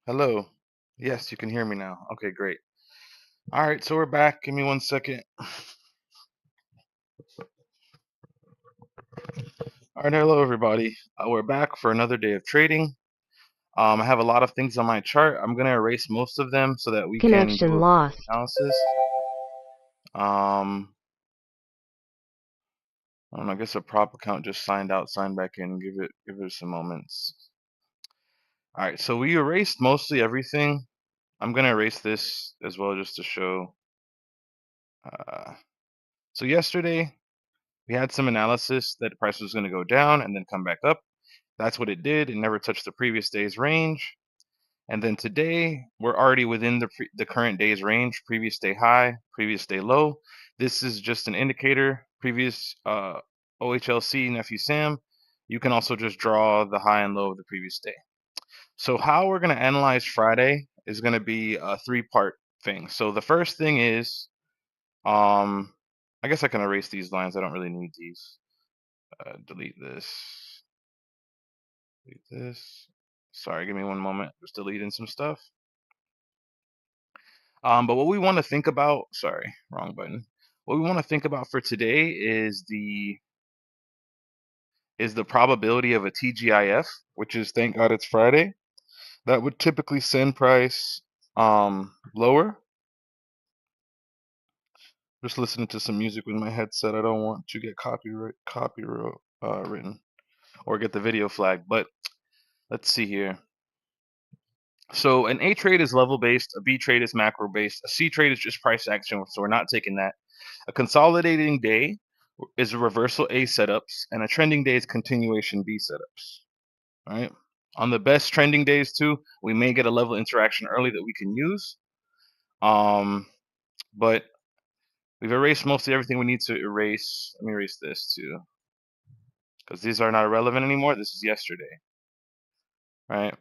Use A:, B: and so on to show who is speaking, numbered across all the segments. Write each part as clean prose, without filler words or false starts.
A: Hello. Yes, you can hear me now. Okay, great. All right, so we're back. Give me 1 second. All right, hello everybody. We're back for another day of trading. I have a lot of things on my chart. I'm gonna erase most of them so that we can do
B: Connection
A: a
B: lost.
A: analysis. Um, I don't know, I guess a prop account just signed out, signed back in. Give it some moments. All right, so we erased mostly everything. I'm gonna erase this as well just to show. Uh, so yesterday we had some analysis that the price was going to go down and then come back up. That's what it did. It never touched the previous day's range. And then today, we're already within the current day's range, previous day high, previous day low. This is just an indicator, previous OHLC, Nephew Sam. You can also just draw the high and low of the previous day. So how we're going to analyze Friday is going to be a three-part thing. So the first thing is, um, I guess I can erase these lines. I don't really need these. Delete this. Delete this. Sorry, give me one moment. Just deleting some stuff. But what we want to think about, sorry, wrong button. What we want to think about for today is the probability of a TGIF, which is thank God it's Friday. That would typically send price lower. Just listening to some music with my headset. I don't want to get copyright written or get the video flagged. But let's see here. So an A trade is level based, a B trade is macro based, a C trade is just price action, so we're not taking that. A consolidating day is a reversal A setups, and a trending day is continuation B setups. All right. On the best trending days too, we may get a level interaction early that we can use. But we've erased mostly everything we need to erase. Let me erase this too, because these are not relevant anymore. This is yesterday, right?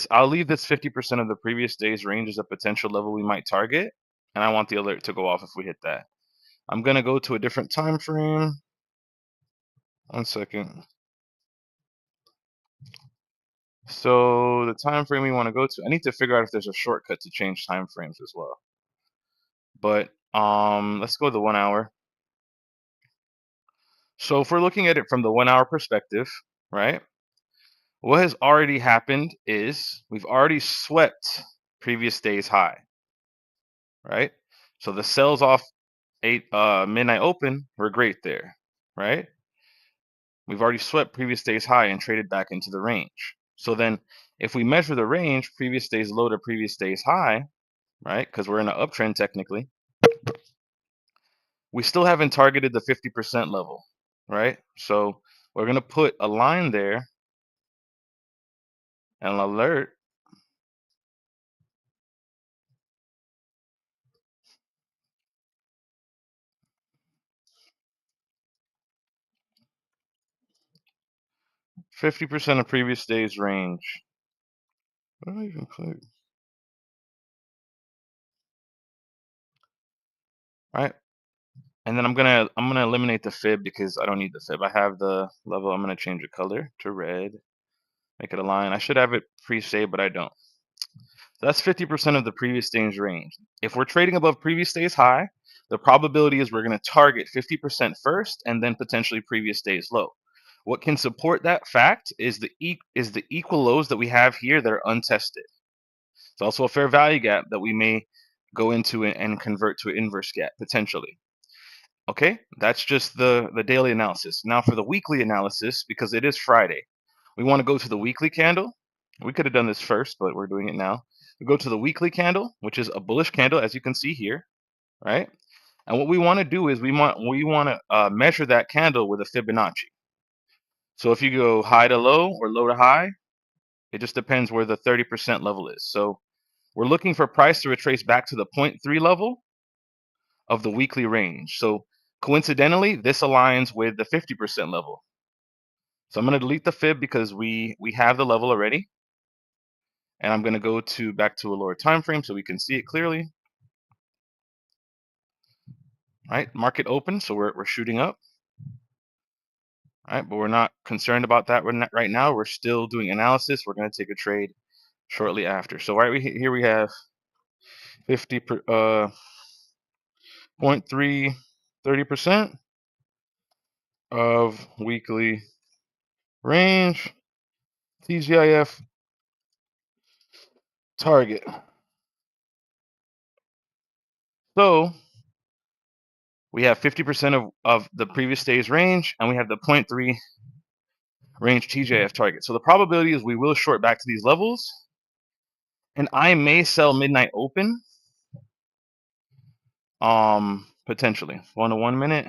A: I'll leave this 50% of the previous day's range as a potential level we might target, and I want the alert to go off if we hit that. I'm gonna go to a different time frame. 1 second. So the time frame we want to go to, I need to figure out if there's a shortcut to change time frames as well. But let's go to the 1 hour. So if we're looking at it from the 1 hour perspective, right? What has already happened is we've already swept previous day's high, right? So the sells off midnight open were great there, right? We've already swept previous day's high and traded back into the range. So then if we measure the range, previous day's low to previous day's high, right? Because we're in an uptrend technically, we still haven't targeted the 50% level, right? So we're going to put a line there and alert 50% of previous day's range. What do I even click? Right? And then I'm gonna eliminate the fib because I don't need the fib. I have the level. I'm gonna change the color to red, make it a line. I should have it pre-saved, but I don't. So that's 50% of the previous day's range. If we're trading above previous day's high, the probability is we're going to target 50% first and then potentially previous day's low. What can support that fact is the equal lows that we have here that are untested. It's also a fair value gap that we may go into and convert to an inverse gap potentially. Okay, that's just the daily analysis. Now for the weekly analysis, because it is Friday, we want to go to the weekly candle. We could have done this first, but we're doing it now. We go to the weekly candle, which is a bullish candle, as you can see here, right? And what we want to do is we want to measure that candle with a Fibonacci. So if you go high to low or low to high, it just depends where the 30% level is. So we're looking for price to retrace back to the 0.3 level of the weekly range. So coincidentally, this aligns with the 50% level. So I'm going to delete the fib because we have the level already. And I'm going to go back to a lower time frame so we can see it clearly. All right, market open, so we're shooting up. All right, but we're not concerned about that right now. We're still doing analysis. We're going to take a trade shortly after. So right here we have 50 per, 0.3 30% of weekly range TGIF target. So we have 50% of the previous day's range, and we have the 0.3 range TGIF target. So the probability is we will short back to these levels, and I may sell midnight open, potentially 1 to 1 minute,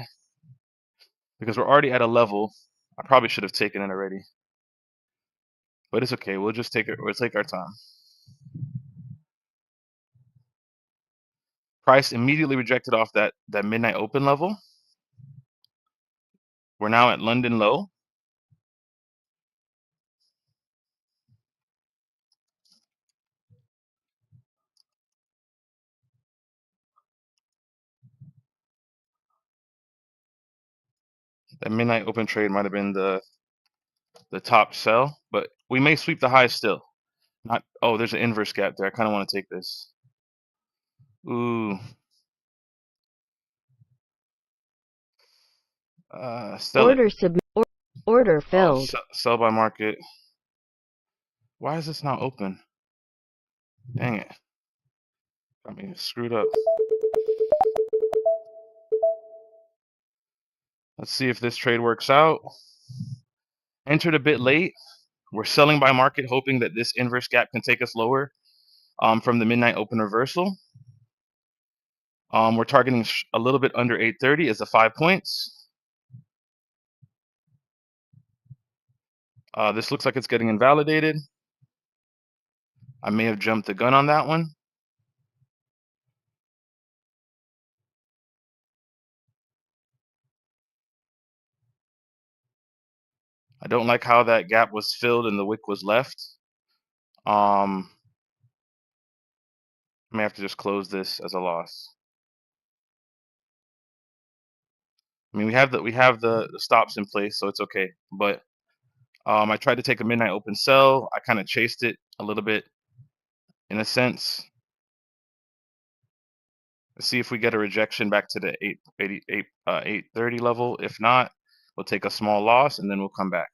A: because we're already at a level. I probably should have taken it already, but it's okay. We'll just take it. We'll take our time. Price immediately rejected off that midnight open level. We're now at London low. That midnight open trade might have been the top sell, but we may sweep the high still. Not, oh, there's an inverse gap there. I kind of want to take this. Ooh. Sell it.
B: Order
A: Oh,
B: filled.
A: sell by market. Why is this not open? Dang it. Got me screwed up. Let's see if this trade works out. Entered a bit late. We're selling by market, hoping that this inverse gap can take us lower from the midnight open reversal. We're targeting a little bit under 830 as the 5 points. This looks like it's getting invalidated. I may have jumped the gun on that one. I don't like how that gap was filled and the wick was left. I may have to just close this as a loss. I mean, we have the stops in place, so it's okay. But I tried to take a midnight open sell. I kind of chased it a little bit, in a sense. Let's see if we get a rejection back to the 830 level. If not, we'll take a small loss and then we'll come back.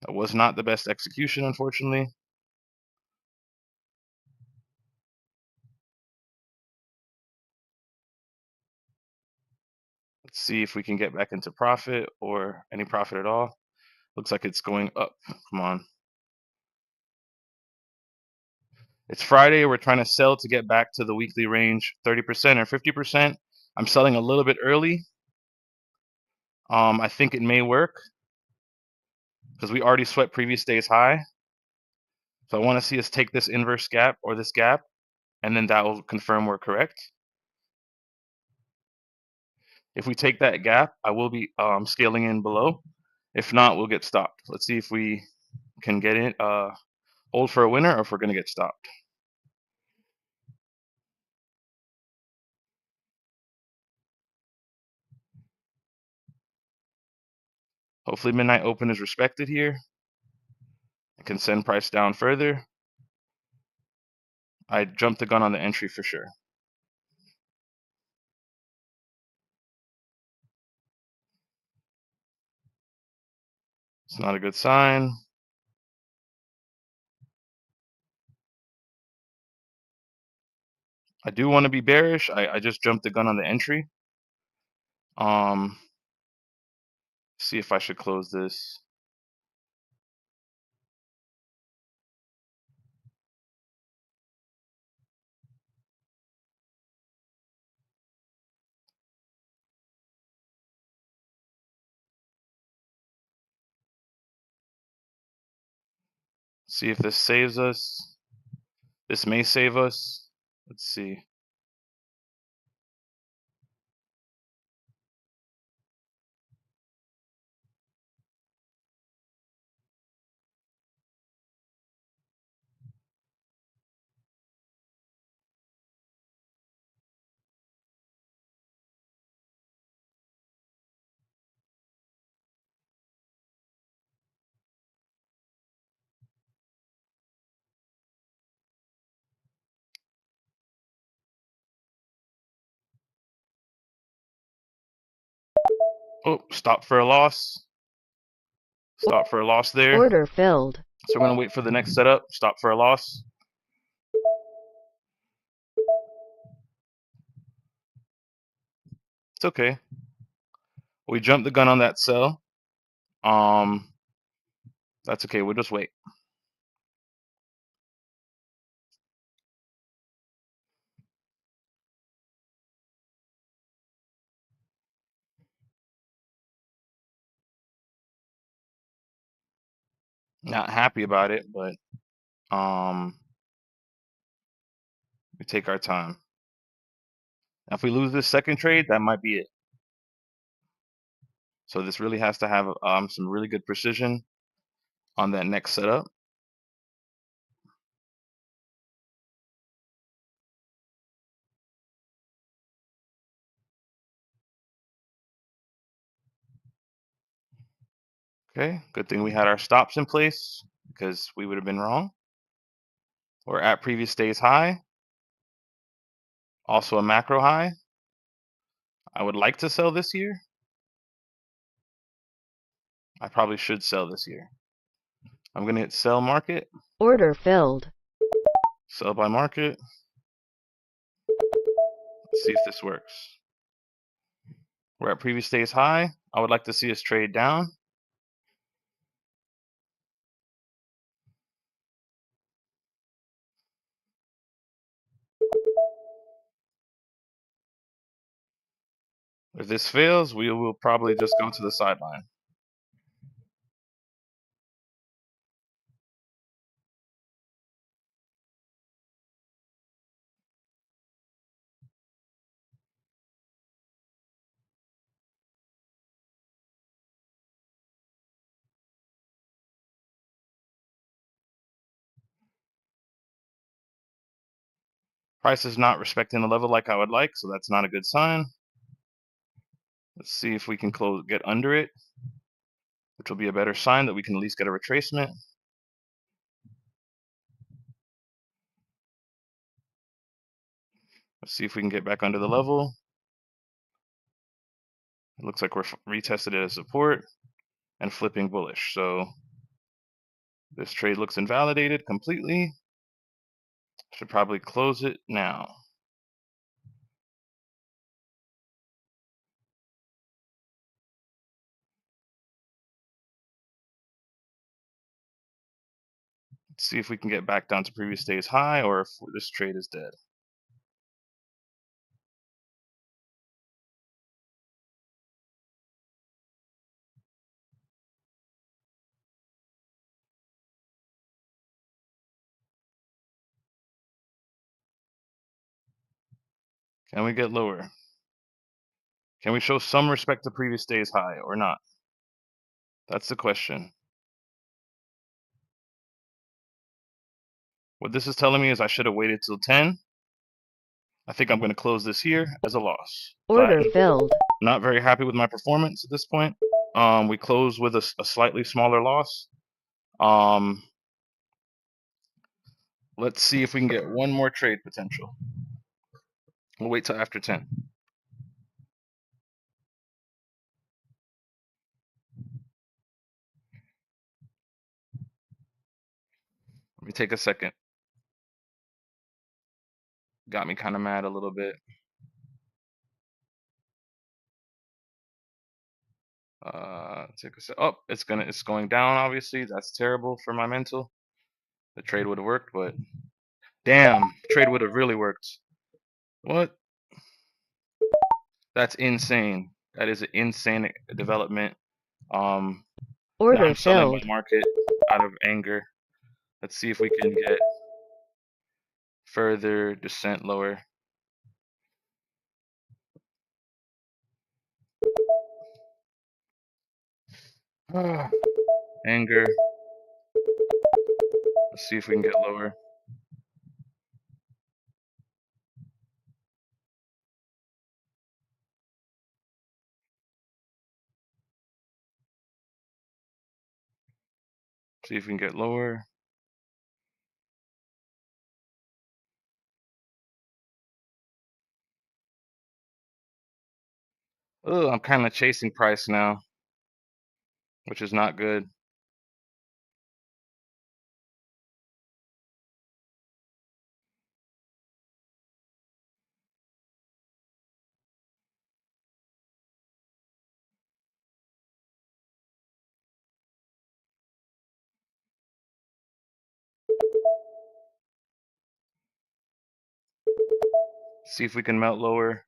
A: That was not the best execution, unfortunately. Let's see if we can get back into profit or any profit at all. Looks like it's going up. Come on. It's Friday. We're trying to sell to get back to the weekly range, 30% or 50%. I'm selling a little bit early. I think it may work because we already swept previous day's high. So I want to see us take this inverse gap or this gap, and then that will confirm we're correct. If we take that gap, I will be scaling in below. If not, we'll get stopped. Let's see if we can get in, hold for a winner, or if we're going to get stopped. Hopefully midnight open is respected here. I can send price down further. I jumped the gun on the entry for sure. It's not a good sign. I do want to be bearish. I just jumped the gun on the entry. See if I should close this. See if this saves us. This may save us. Let's see. Oh, stop for a loss. Stop for a loss there.
B: Order filled.
A: So we're gonna wait for the next setup. Stop for a loss. It's okay. We jumped the gun on that sell. Um, that's okay. We'll just wait. Not happy about it, but we take our time. Now, if we lose this second trade, that might be it. So this really has to have some really good precision on that next setup. Okay, good thing we had our stops in place because we would have been wrong. We're at previous day's high, also a macro high. I would like to sell this year. I probably should sell this year. I'm gonna hit sell market,
B: Order filled.
A: sell by market. Let's see if this works. We're at previous day's high. I would like to see us trade down. If this fails, we will probably just go to the sideline. Price is not respecting the level like I would like, so that's not a good sign. Let's see if we can get under it, which will be a better sign that we can at least get a retracement. Let's see if we can get back under the level. It looks like we're retested it as support and flipping bullish. So this trade looks invalidated completely. Should probably close it now. Let's see if we can get back down to previous day's high or if this trade is dead. Can we get lower? Can we show some respect to previous day's high or not? That's the question. What this is telling me is I should have waited till 10. I think I'm going to close this here as a loss.
B: Order filled.
A: Not very happy with my performance at this point. We close with a slightly smaller loss. Let's see if we can get one more trade potential. We'll wait till after 10. Let me take a second. Got me kind of mad a little bit. Take a sec. Oh, it's going down. Obviously, that's terrible for my mental. The trade would have worked, but damn, trade would have really worked. What? That's insane. That is an insane development. Now
B: Order
A: I'm selling my
B: filled.
A: market out of anger. Let's see if we can get further descent lower. Anger. Let's see if we can get lower. See if we can get lower. Oh, I'm kind of chasing price now, which is not good. See if we can melt lower.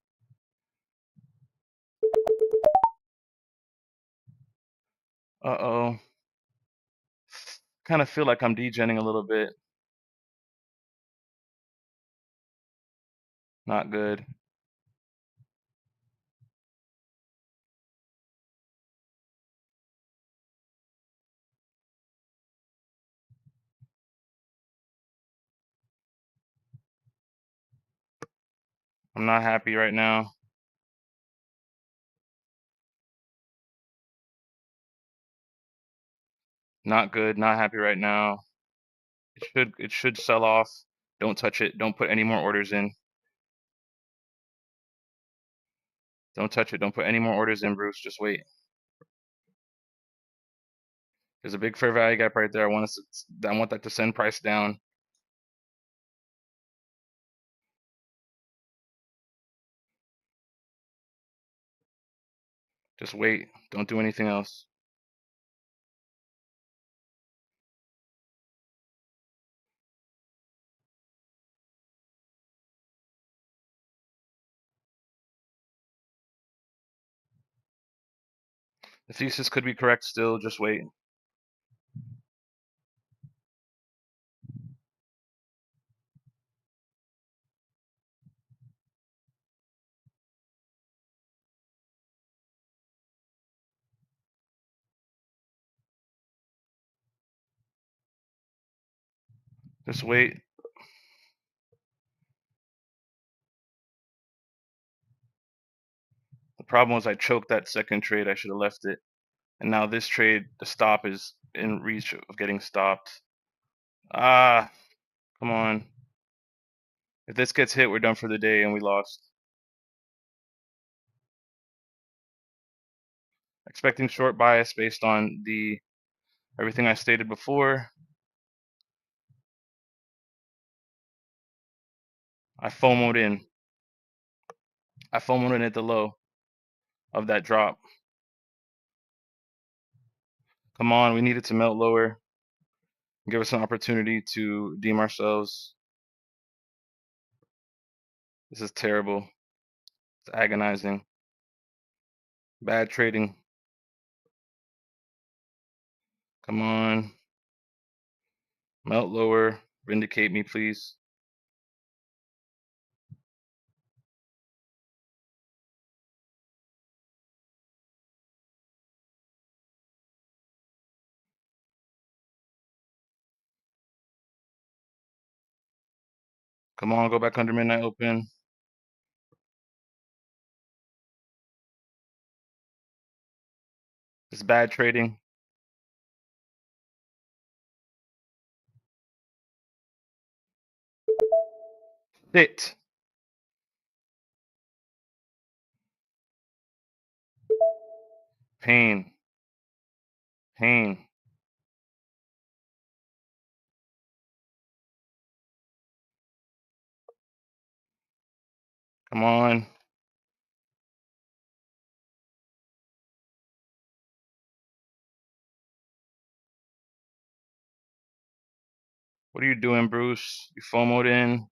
A: Uh-oh. Kind of feel like I'm degenning a little bit. Not good. I'm not happy right now. Not good. Not happy right now. It should sell off. Don't touch it. Don't put any more orders in. Don't touch it. Don't put any more orders in, Bruce. Just wait. There's a big fair value gap right there. I want that to send price down. Just wait. Don't do anything else. The thesis could be correct still. Just wait. Just wait. The problem was I choked that second trade. I should have left it. And now this trade, the stop is in reach of getting stopped. Ah, come on. If this gets hit, we're done for the day and we lost. Expecting short bias based on the everything I stated before. I FOMO'd in. I FOMO'd in at the low of that drop. Come on, we needed to melt lower. Give us an opportunity to redeem ourselves. This is terrible. It's agonizing. Bad trading. Come on. Melt lower. Vindicate me, please. Come on, go back under midnight open. It's bad trading. Sit. Pain. Pain. Come on. What are you doing, Bruce? You FOMO'd in.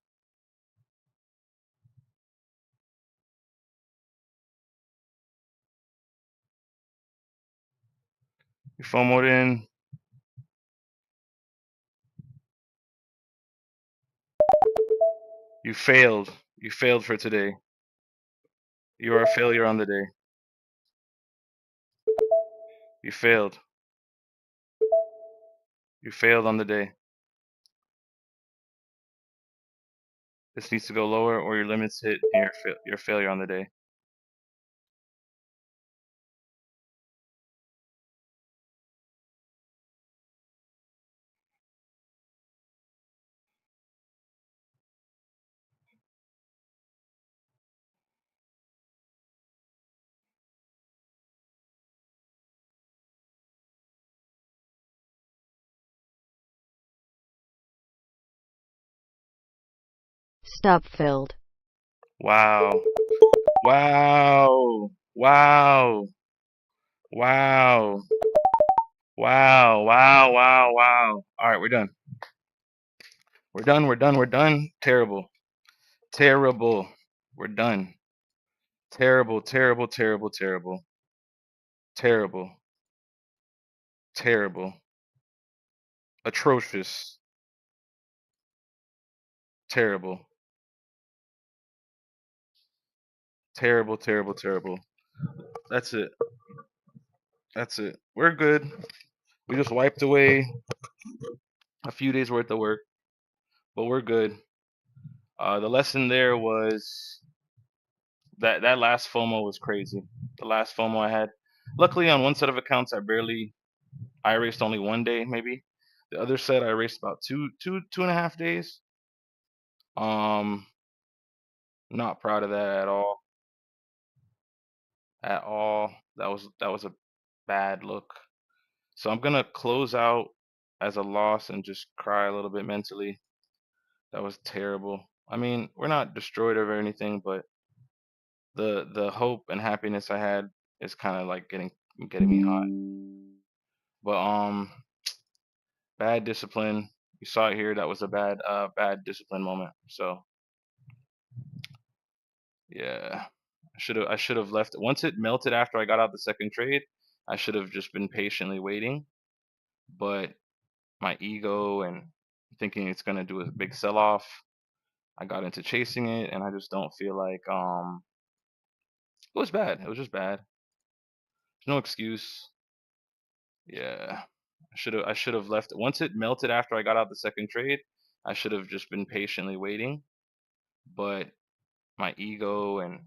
A: You FOMO'd in. You failed. You failed for today. You are a failure on the day. You failed. You failed on the day. This needs to go lower or your limits hit and you're a failure on the day.
B: Stop filled.
A: Wow. Wow. Wow. Wow. Wow. Wow. Wow. Wow. All right, we're done. We're done. We're done. We're done. Terrible. Terrible. We're done. Terrible. Terrible. Terrible. Terrible. Terrible. Terrible. Atrocious. Terrible. Terrible. Terrible. Terrible. That's it. That's it. We're good. We just wiped away a few days worth of work, but we're good. The lesson there was that last FOMO was crazy. The last FOMO I had. Luckily, on one set of accounts, I erased only 1 day, maybe. The other set, I erased about 2.5 days. Um, not proud of that at all. At all. That was a bad look. So I'm gonna close out as a loss and just cry a little bit mentally. That was terrible. I mean, we're not destroyed or anything, but the hope and happiness I had is kind of like getting me hot. But bad discipline. You saw it here. That was a bad discipline moment. So yeah, I should have left once it melted after I got out the second trade. I should have just been patiently waiting. But my ego and thinking it's gonna do a big sell off, I got into chasing it, and I just don't feel like it was bad. It was just bad. There's no excuse. Yeah. I should have left once it melted after I got out the second trade. I should have just been patiently waiting. But my ego and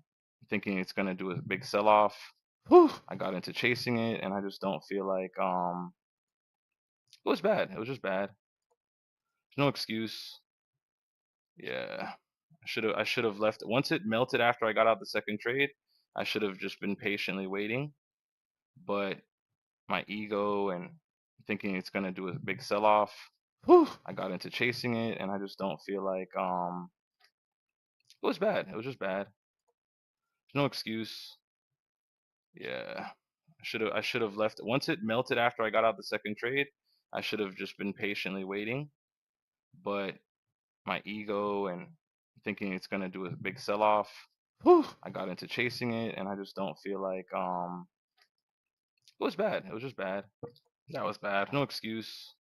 A: thinking it's gonna do a big sell off, I got into chasing it, and I just don't feel like it was bad. It was just bad. There's no excuse. Yeah. I should have left once it melted after I got out the second trade. I should have just been patiently waiting. But my ego and thinking it's gonna do a big sell off, I got into chasing it, and I just don't feel like it was bad. It was just bad. There's no excuse. Yeah. I should have left once it melted after I got out the second trade. I should have just been patiently waiting. But my ego and thinking it's gonna do a big sell off, I got into chasing it, and I just don't feel like it was bad. It was just bad. That was bad. No excuse.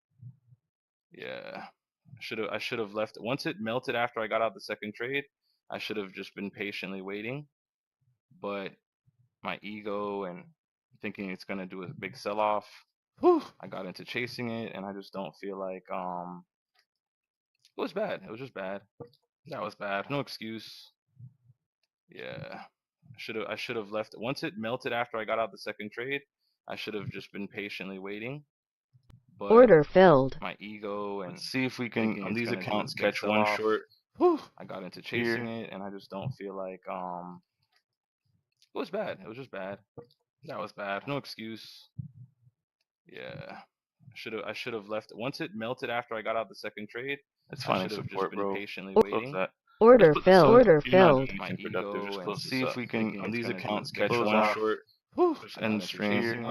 A: Yeah. I should have left once it melted after I got out the second trade. I should have just been patiently waiting. But my ego and thinking it's gonna do a big sell off, I got into chasing it, and I just don't feel like it was bad. It was just bad. That was bad. No excuse. Yeah. I should have left once it melted after I got out the second trade. I should have just been patiently waiting. But
B: Order filled.
A: my ego and let's see if we can on these accounts catch one short. I got into chasing it, and I just don't feel like it was bad. It was just bad. That was bad. No excuse. Yeah. I should have left once it melted after I got out the second trade. It's fine. I should have just been patiently waiting. That.
B: Order
A: Just put this
B: filled.
A: up.
B: Order
A: You're not
B: filled.
A: doing anything productive. Just close this up. See if we can on these accounts catch one short and string.